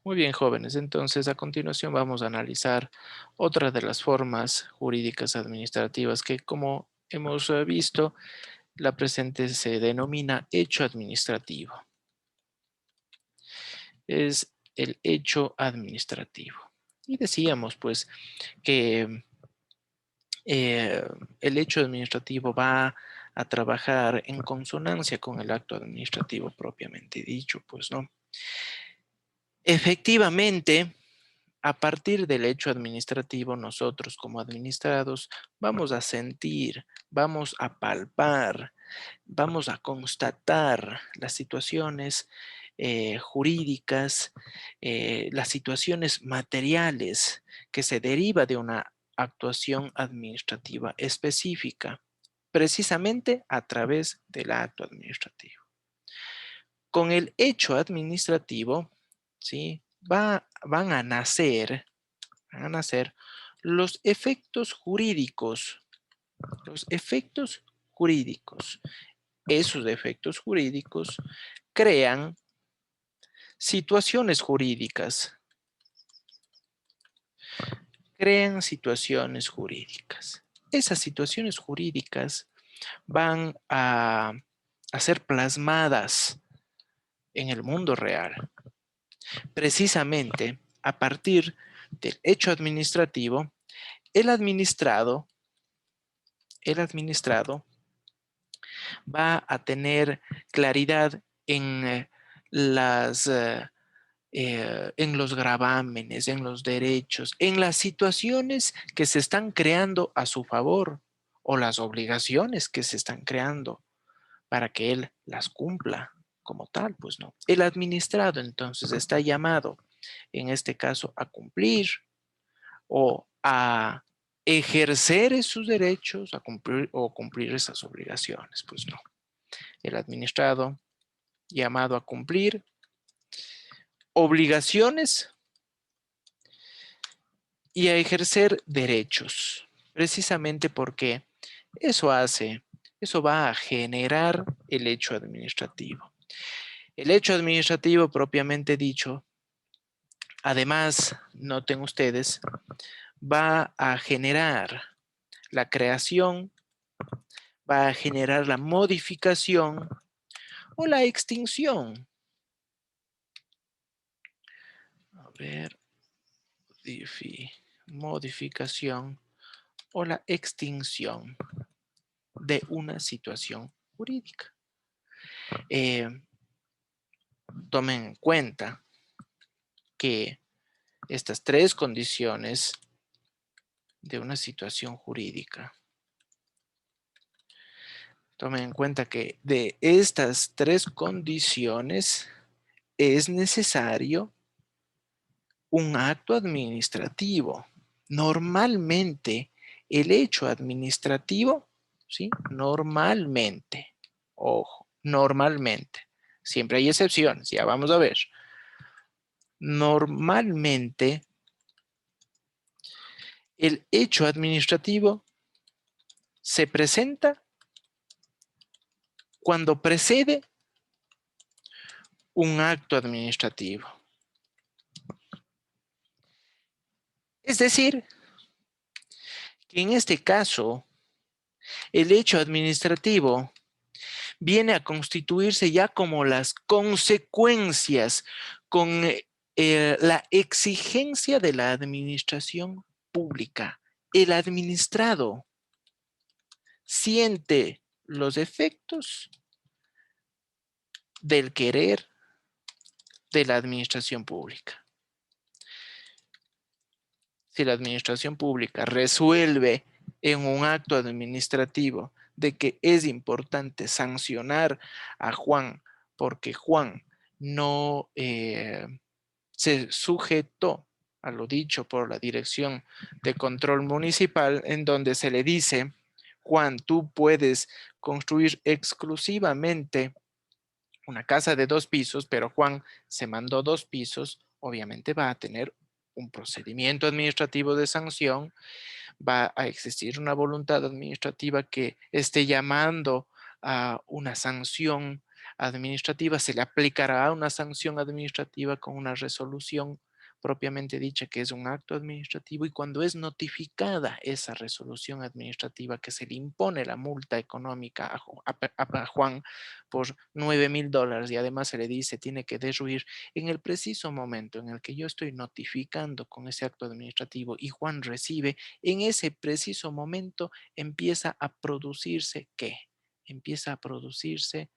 Muy bien, jóvenes. Entonces, a continuación vamos a analizar otra de las formas jurídicas administrativas que, como hemos visto, la presente se denomina hecho administrativo. Es el hecho administrativo. Y decíamos, pues, que el hecho administrativo va a trabajar en consonancia con el acto administrativo propiamente dicho, pues, ¿no? Efectivamente, a partir del hecho administrativo, nosotros como administrados vamos a sentir, vamos a palpar, vamos a constatar las situaciones jurídicas, las situaciones materiales que se deriva de una actuación administrativa específica, precisamente a través del acto administrativo. Con el hecho administrativo, ¿sí? Van a nacer los efectos jurídicos. Los efectos jurídicos. Esos efectos jurídicos crean situaciones jurídicas. Crean situaciones jurídicas. Esas situaciones jurídicas van a ser plasmadas en el mundo real. Precisamente a partir del hecho administrativo, el administrado va a tener claridad en en los gravámenes, en los derechos, en las situaciones que se están creando a su favor o las obligaciones que se están creando para que él las cumpla como tal, pues no. El administrado entonces está llamado, en este caso, a cumplir o a ejercer sus derechos, a cumplir o cumplir esas obligaciones, pues no. El administrado llamado a cumplir obligaciones y a ejercer derechos, precisamente porque eso va a generar el hecho administrativo. El hecho administrativo propiamente dicho, además, noten ustedes, va a generar la creación, va a generar la modificación o la extinción. A ver, modificación o la extinción de una situación jurídica. Tomen en cuenta que estas tres condiciones de una situación jurídica, tomen en cuenta que de estas tres condiciones es necesario un acto administrativo. Normalmente, el hecho administrativo, ¿sí? Normalmente, ojo, normalmente. Siempre hay excepciones, ya vamos a ver. Normalmente, el hecho administrativo se presenta cuando precede un acto administrativo. Es decir, que en este caso, el hecho administrativo viene a constituirse ya como las consecuencias con la exigencia de la administración pública. El administrado siente los efectos del querer de la administración pública. Si la administración pública resuelve en un acto administrativo de que es importante sancionar a Juan porque Juan no se sujetó a lo dicho por la Dirección de Control Municipal, en donde se le dice, Juan, tú puedes construir exclusivamente una casa de 2 pisos, pero Juan se mandó 2 pisos, obviamente va a tener un procedimiento administrativo de sanción, va a existir una voluntad administrativa que esté llamando a una sanción administrativa, se le aplicará una sanción administrativa con una resolución propiamente dicha, que es un acto administrativo, y cuando es notificada esa resolución administrativa que se le impone la multa económica a Juan por $9,000 y además se le dice tiene que derruir, en el preciso momento en el que yo estoy notificando con ese acto administrativo y Juan recibe, en ese preciso momento empieza a producirse ¿qué? Empieza a producirse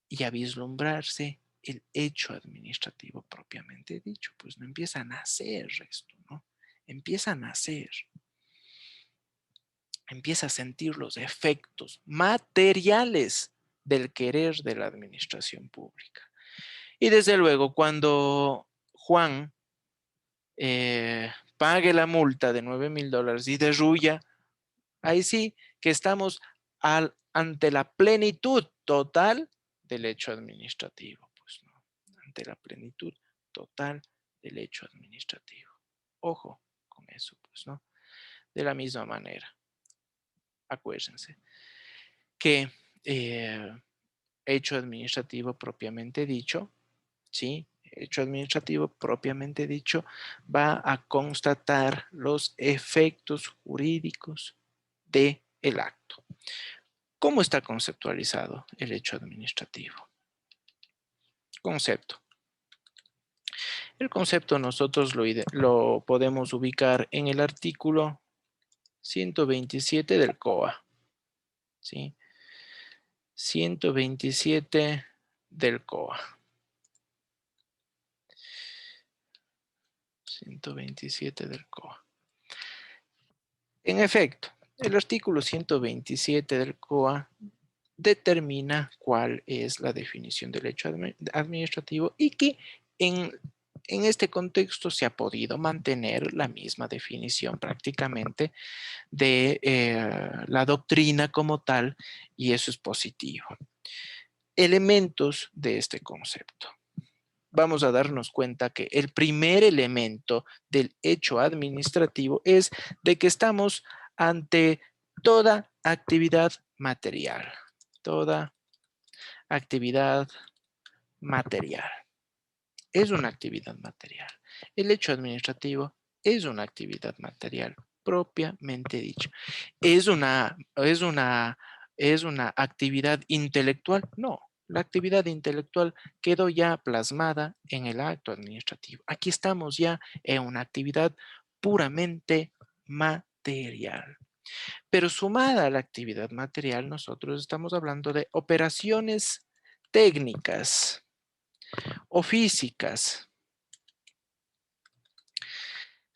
y a vislumbrarse el hecho administrativo propiamente dicho, pues no empieza a nacer esto, ¿no? Empieza a nacer, empieza a sentir los efectos materiales del querer de la administración pública. Y desde luego, cuando Juan pague la multa de $9,000 y derruya, ahí sí que estamos ante la plenitud total del hecho administrativo, pues no, ante la plenitud total del hecho administrativo. Ojo con eso, pues no. De la misma manera, acuérdense que hecho administrativo propiamente dicho, ¿sí? Hecho administrativo propiamente dicho va a constatar los efectos jurídicos del acto. ¿Cómo está conceptualizado el hecho administrativo? Concepto. El concepto nosotros lo podemos ubicar en el artículo 127 del COA. ¿Sí? 127 del COA. 127 del COA. En efecto, el artículo 127 del COA determina cuál es la definición del hecho administrativo y que en este contexto se ha podido mantener la misma definición prácticamente de la doctrina como tal, y eso es positivo. Elementos de este concepto. Vamos a darnos cuenta que el primer elemento del hecho administrativo es de que estamos ante toda actividad material. Toda actividad material. Es una actividad material. El hecho administrativo es una actividad material propiamente dicha. ¿Es una actividad intelectual? No. La actividad intelectual quedó ya plasmada en el acto administrativo. Aquí estamos ya en una actividad puramente material. Pero sumada a la actividad material, nosotros estamos hablando de operaciones técnicas o físicas.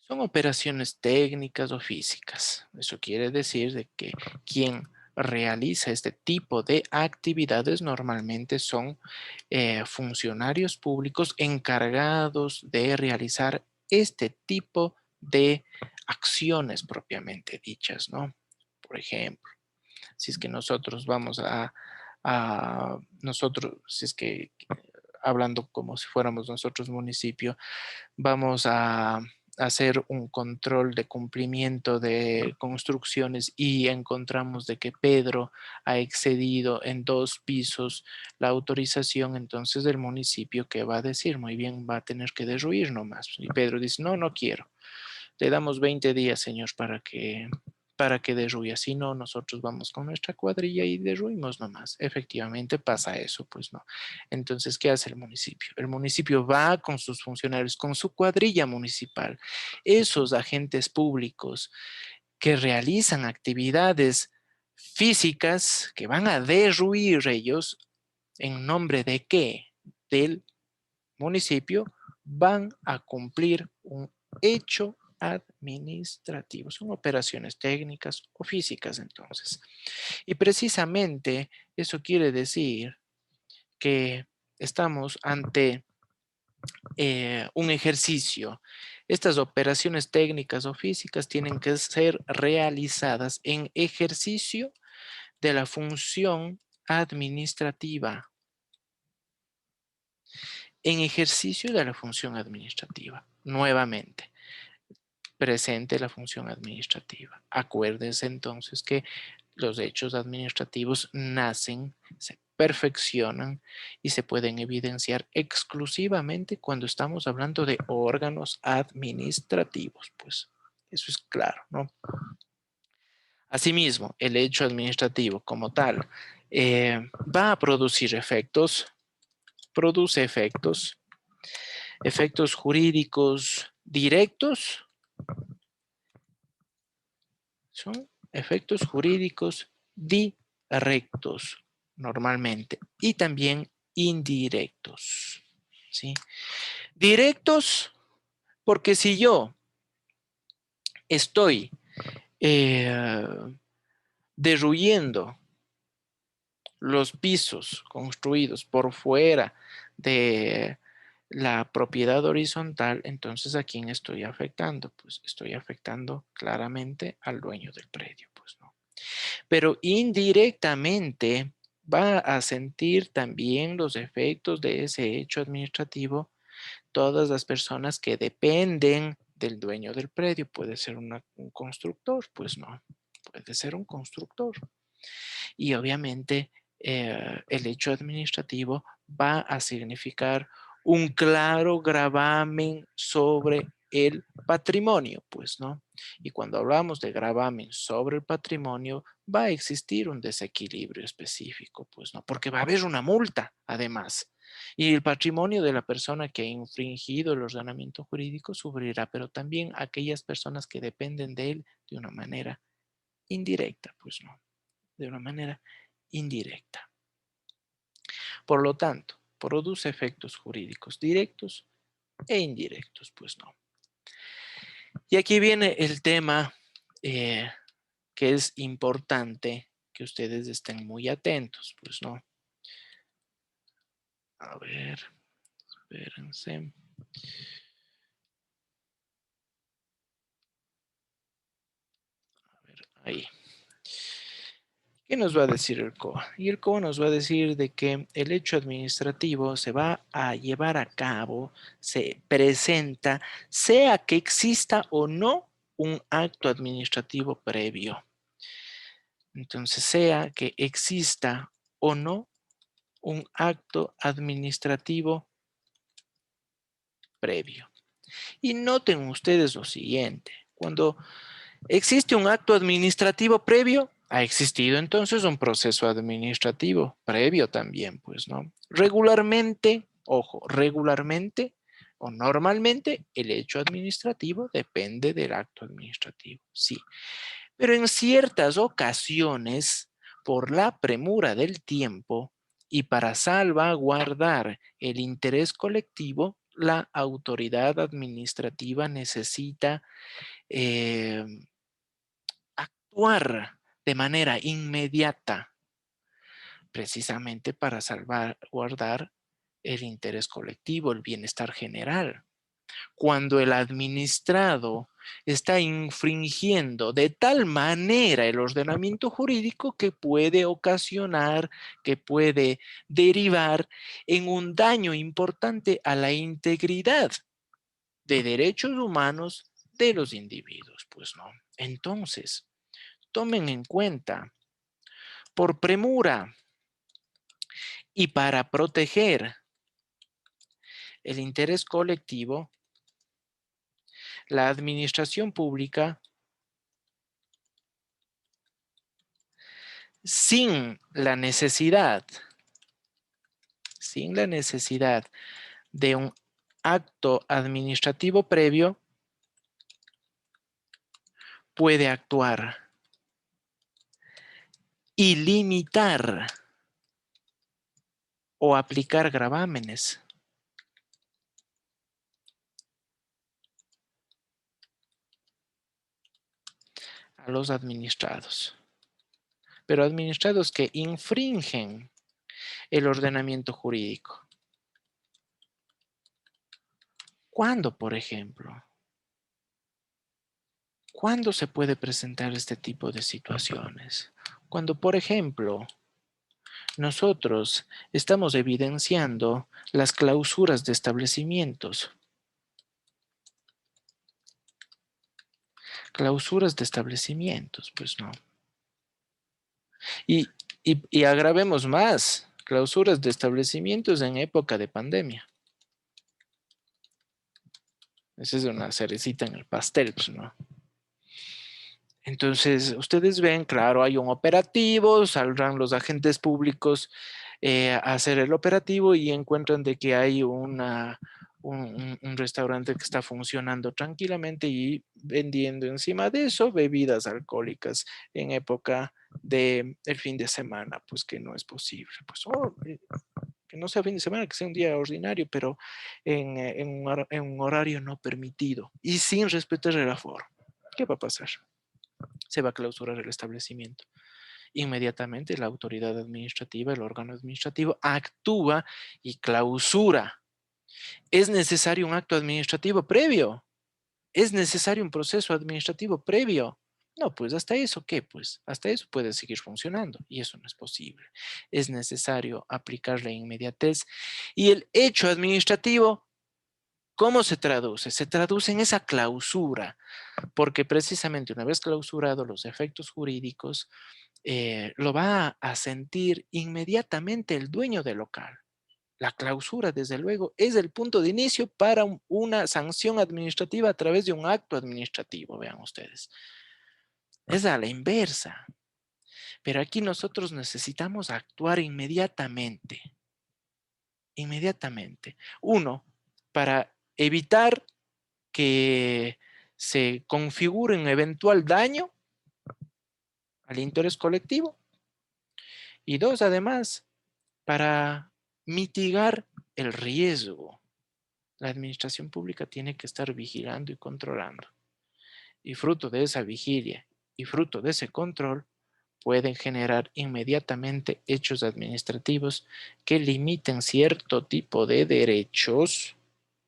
Son operaciones técnicas o físicas. Eso quiere decir de que quien realiza este tipo de actividades normalmente son funcionarios públicos encargados de realizar este tipo de acciones propiamente dichas, ¿no? Por ejemplo, si es que nosotros vamos si es que hablando como si fuéramos nosotros municipio, vamos a hacer un control de cumplimiento de construcciones y encontramos de que Pedro ha excedido en 2 pisos la autorización, entonces el municipio, ¿qué va a decir? Muy bien, va a tener que derruir nomás. Y Pedro dice, no, no quiero. Le damos 20 días, señor, para que derruya. Si no, nosotros vamos con nuestra cuadrilla y derruimos nomás. Efectivamente pasa eso, pues no. Entonces, ¿qué hace el municipio? El municipio va con sus funcionarios, con su cuadrilla municipal. Esos agentes públicos que realizan actividades físicas que van a derruir ellos, ¿en nombre de qué? Del municipio, van a cumplir un hecho administrativo. Son operaciones técnicas o físicas entonces. Y precisamente eso quiere decir que estamos ante un ejercicio. Estas operaciones técnicas o físicas tienen que ser realizadas en ejercicio de la función administrativa. En ejercicio de la función administrativa. Nuevamente, presente la función administrativa. Acuérdense entonces que los hechos administrativos nacen, se perfeccionan y se pueden evidenciar exclusivamente cuando estamos hablando de órganos administrativos. Pues eso es claro, ¿no? Asimismo, el hecho administrativo como tal va a producir efectos, produce efectos jurídicos directos, son efectos jurídicos directos normalmente y también indirectos, ¿sí? Directos porque si yo estoy eh, derruyendo los pisos construidos por fuera de la propiedad horizontal, entonces ¿a quién estoy afectando? Pues estoy afectando claramente al dueño del predio, pues no. Pero indirectamente va a sentir también los efectos de ese hecho administrativo todas las personas que dependen del dueño del predio. Puede ser un constructor, pues no, puede ser un constructor. Y obviamente el hecho administrativo va a significar un claro gravamen sobre el patrimonio, pues, ¿no? Y cuando hablamos de gravamen sobre el patrimonio, va a existir un desequilibrio específico, pues, ¿no? Porque va a haber una multa, además. Y el patrimonio de la persona que ha infringido el ordenamiento jurídico sufrirá, pero también aquellas personas que dependen de él de una manera indirecta, pues, ¿no? De una manera indirecta. Por lo tanto, produce efectos jurídicos directos e indirectos, pues no. Y aquí viene el tema que es importante que ustedes estén muy atentos, pues no. A ver, espérense. A ver, ahí. ¿Qué nos va a decir el COA? Y el COA nos va a decir de que el hecho administrativo se va a llevar a cabo, se presenta, sea que exista o no un acto administrativo previo. Entonces, sea que exista o no un acto administrativo previo. Y noten ustedes lo siguiente, cuando existe un acto administrativo previo, ha existido entonces un proceso administrativo previo también, pues, ¿no? Regularmente, ojo, regularmente o normalmente el hecho administrativo depende del acto administrativo, sí. Pero en ciertas ocasiones, por la premura del tiempo y para salvaguardar el interés colectivo, la autoridad administrativa necesita eh, actuar de manera inmediata, precisamente para salvaguardar el interés colectivo, el bienestar general. Cuando el administrado está infringiendo de tal manera el ordenamiento jurídico que puede ocasionar, que puede derivar en un daño importante a la integridad de derechos humanos de los individuos, pues no. Entonces, tomen en cuenta, por premura y para proteger el interés colectivo, la administración pública, sin la necesidad de un acto administrativo previo, puede actuar y limitar o aplicar gravámenes a los administrados, pero administrados que infringen el ordenamiento jurídico. ¿Cuándo, por ejemplo? ¿Cuándo se puede presentar este tipo de situaciones? Cuando, por ejemplo, nosotros estamos evidenciando las clausuras de establecimientos. Clausuras de establecimientos, pues no. Y agravemos más. Clausuras de establecimientos en época de pandemia. Esa es una cerecita en el pastel, pues, ¿no? Entonces, ustedes ven, claro, hay un operativo, saldrán los agentes públicos a hacer el operativo y encuentran de que hay un restaurante que está funcionando tranquilamente y vendiendo encima de eso bebidas alcohólicas en época de el fin de semana, pues que no es posible. Pues, que no sea fin de semana, que sea un día ordinario, pero en un horario no permitido y sin respetar el aforo. ¿Qué va a pasar? Se va a clausurar el establecimiento. Inmediatamente la autoridad administrativa, el órgano administrativo, actúa y clausura. ¿Es necesario un acto administrativo previo? ¿Es necesario un proceso administrativo previo? No, pues hasta eso, ¿qué? Pues hasta eso puede seguir funcionando y eso no es posible. Es necesario aplicar la inmediatez y el hecho administrativo, ¿cómo se traduce? Se traduce en esa clausura, porque precisamente una vez clausurado los efectos jurídicos, lo va a sentir inmediatamente el dueño del local. La clausura, desde luego, es el punto de inicio para una sanción administrativa a través de un acto administrativo, vean ustedes. Es a la inversa. Pero aquí nosotros necesitamos actuar inmediatamente. Inmediatamente. Uno, para evitar que se configure un eventual daño al interés colectivo. Y dos, además, para mitigar el riesgo. La administración pública tiene que estar vigilando y controlando. Y fruto de esa vigilia y fruto de ese control, pueden generar inmediatamente hechos administrativos que limiten cierto tipo de derechos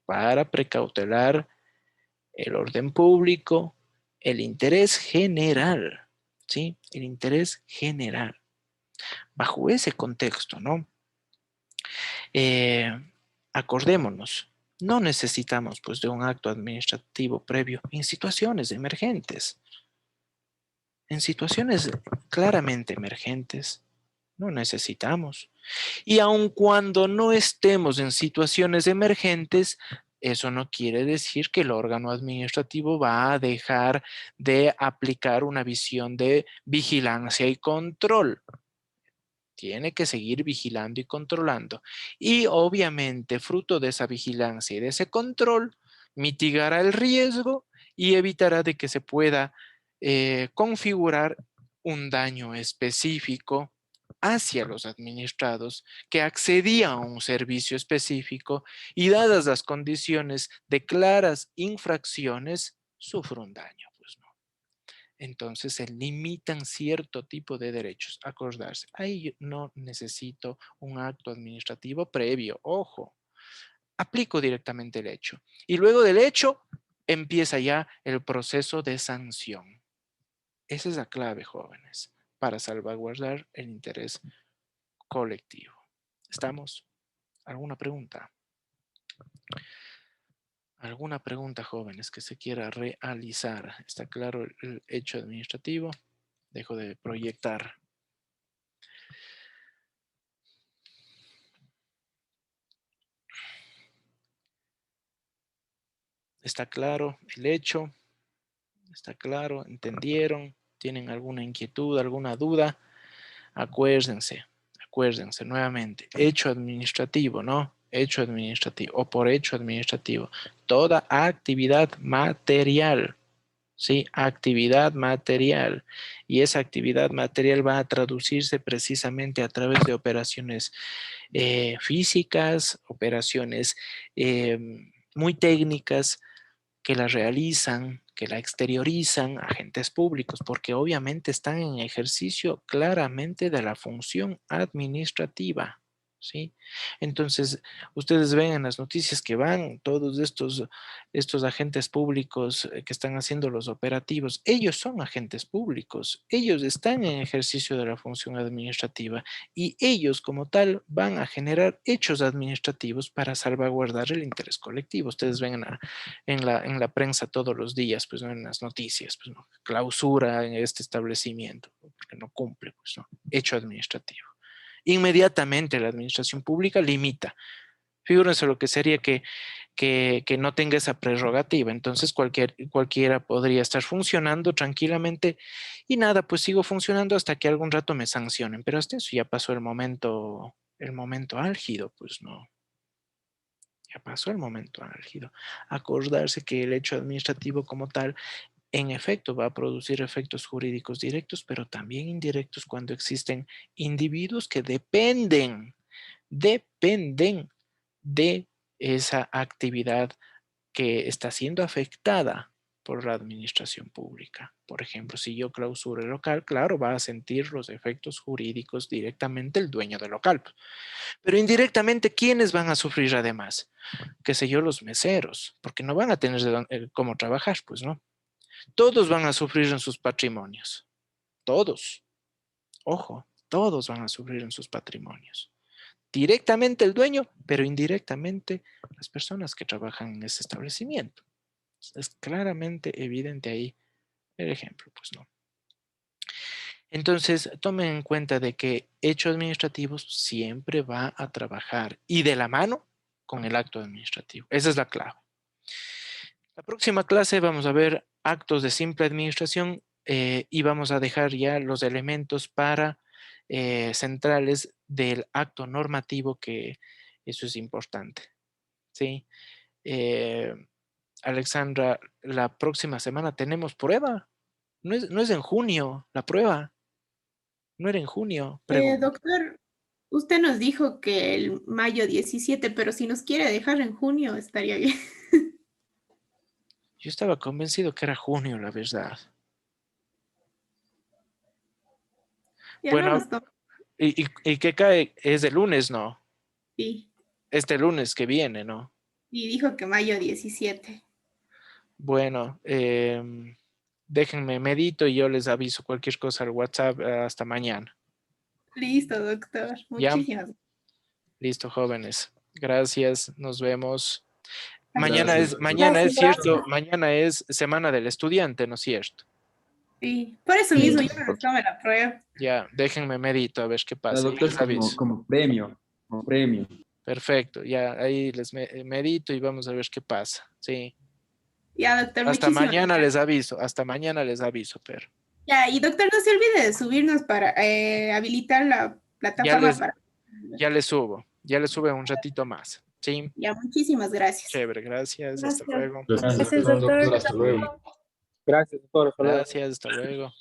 para precautelar el orden público, el interés general, ¿sí? El interés general. Bajo ese contexto, ¿no? Eh, acordémonos, no necesitamos pues de un acto administrativo previo en situaciones emergentes. En situaciones claramente emergentes, no necesitamos. Y aun cuando no estemos en situaciones emergentes, eso no quiere decir que el órgano administrativo va a dejar de aplicar una visión de vigilancia y control. Tiene que seguir vigilando y controlando. Y obviamente, fruto de esa vigilancia y de ese control, mitigará el riesgo y evitará de que se pueda configurar un daño específico hacia los administrados que accedían a un servicio específico y dadas las condiciones de claras infracciones, sufre un daño. Pues no. Entonces se limitan cierto tipo de derechos. Acordarse, ahí no necesito un acto administrativo previo. Ojo, aplico directamente el hecho. Y luego del hecho empieza ya el proceso de sanción. Esa es la clave, jóvenes, para salvaguardar el interés colectivo. ¿Estamos? ¿Alguna pregunta? ¿Alguna pregunta, jóvenes, que se quiera realizar? ¿Está claro el hecho administrativo? Dejo de proyectar. ¿Está claro el hecho? ¿Está claro? ¿Entendieron? ¿Tienen alguna inquietud, alguna duda? Acuérdense, acuérdense nuevamente, hecho administrativo, ¿no? Hecho administrativo o por hecho administrativo. Toda actividad material, ¿sí? Actividad material. Y esa actividad material va a traducirse precisamente a través de operaciones físicas, operaciones muy técnicas, que la realizan, que la exteriorizan agentes públicos, porque obviamente están en ejercicio claramente de la función administrativa, ¿sí? Entonces, ustedes ven en las noticias que van todos estos agentes públicos que están haciendo los operativos, ellos son agentes públicos, ellos están en ejercicio de la función administrativa y ellos como tal van a generar hechos administrativos para salvaguardar el interés colectivo. Ustedes ven en la prensa todos los días, pues no en las noticias, pues no, clausura en este establecimiento, porque no cumple, pues no, hecho administrativo. Inmediatamente la administración pública limita. Figúrense lo que sería que no tenga esa prerrogativa. Entonces cualquiera podría estar funcionando tranquilamente y nada, pues sigo funcionando hasta que algún rato me sancionen. Pero hasta eso ya pasó el momento álgido, pues no. Ya pasó el momento álgido. Acordarse que el hecho administrativo como tal, en efecto, va a producir efectos jurídicos directos, pero también indirectos cuando existen individuos que dependen de esa actividad que está siendo afectada por la administración pública. Por ejemplo, si yo clausuro el local, claro, va a sentir los efectos jurídicos directamente el dueño del local. Pero indirectamente, ¿quiénes van a sufrir además? Qué sé yo, los meseros, porque no van a tener cómo trabajar, pues no. Todos van a sufrir en sus patrimonios. Todos. Ojo, todos van a sufrir en sus patrimonios. Directamente el dueño, pero indirectamente las personas que trabajan en ese establecimiento. Es claramente evidente ahí el ejemplo, pues no. Entonces, tomen en cuenta de que hechos administrativos siempre va a trabajar y de la mano con el acto administrativo. Esa es la clave. La próxima clase vamos a ver actos de simple administración y vamos a dejar ya los elementos para centrales del acto normativo, que eso es importante. ¿Sí? Eh, Alexandra, la próxima semana tenemos prueba. No es en junio la prueba. No era en junio. Doctor, usted nos dijo que el mayo 17, pero si nos quiere dejar en junio, estaría bien. Yo estaba convencido que era junio, la verdad. Ya no Bueno, nos toca. y que cae es de lunes, ¿no? Sí, Este lunes que viene, ¿no? y dijo que mayo 17. Bueno, déjenme medito y yo les aviso cualquier cosa al WhatsApp hasta mañana. Listo, doctor. ¿Ya? Muchísimas gracias. Listo, jóvenes. Gracias, nos vemos. Gracias, doctor. Mañana es Gracias, cierto, doctor. mañana es Semana del Estudiante, ¿no es cierto? Sí, por eso Sí, mismo yo no les tomé la prueba. Ya, déjenme medito a ver qué la pasa y doctora les aviso. como premio, como premio. Perfecto, ya ahí les medito y vamos a ver qué pasa. Sí. Ya, doctor, Hasta muchísimas mañana gracias. les aviso, pero Ya, y doctor, no se olvide de subirnos para habilitar la ya plataforma les, para... ya les sube un ratito más. Sí, Ya, muchísimas gracias. chévere, gracias, hasta Gracias. luego. Gracias, Gracias, doctor. doctor. Hasta luego. Gracias, doctor. Hasta luego. Gracias, hasta luego.